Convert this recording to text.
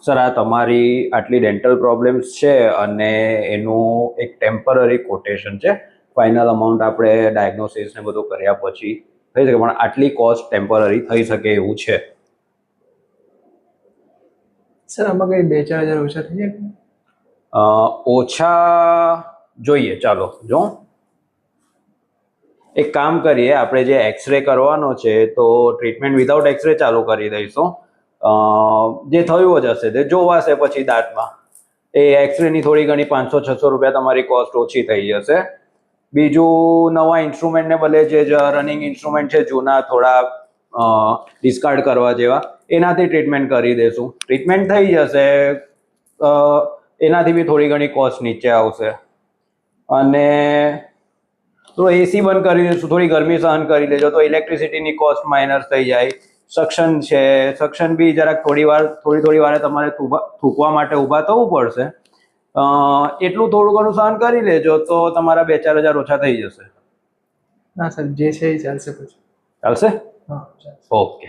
Sir આ તમારી આટલી ડેન્ટલ પ્રોબ્લેમ્સ છે અને એનું એક ટેમ્પરરી કોટેશન છે. ફાઇનલ અમાઉન્ટ આપણે ડાયગ્નોસિસ ને બધું કર્યા પછી થઈ શકે, પણ આટલી કોસ્ટ ટેમ્પરરી થઈ શકે એવું છે. સર આમાં કઈ 2-4 હજાર ઓછા થઈ જાય? ઓછા જોઈએ, ચાલો જો એક કામ કરીએ, આપણે જે એક્સરે કરવાનો છે તો ટ્રીટમેન્ટ વિધાઉટ એક્સરે ચાલુ કરી દઈશું. જે થયું જ હશે તે જોવાશે પછી દાંતમાં. એ એક્સરેની થોડી ઘણી 500-600 રૂપિયા તમારી કોસ્ટ ઓછી થઈ જશે. બીજું નવા ઇન્સ્ટ્રુમેન્ટને બદલે જે રનિંગ ઇન્સ્ટ્રુમેન્ટ છે જૂના થોડા ડિસ્કાર્ડ કરવા જેવા, એનાથી ટ્રીટમેન્ટ કરી દઈશું. ટ્રીટમેન્ટ થઈ જશે, એનાથી બી થોડી ઘણી કોસ્ટ નીચે આવશે. અને તો એસી બંધ કરી દઈશું, થોડી ગરમી સહન કરી લેજો તો ઇલેક્ટ્રિસિટીની કોસ્ટ માઇનસ થઈ જાય. સક્શન છે, સક્શન બી જરાક થોડી વારે તમારે થૂકવા માટે ઊભા થવું પડશે. એટલું થોડું ઘણું સહન કરી લેજો તો તમારા 2-4 હજાર ઓછા થઈ જશે. ના સર, જે છે એ ચાલશે પછી. ચાલશે? હા ચાલશે. ઓકે.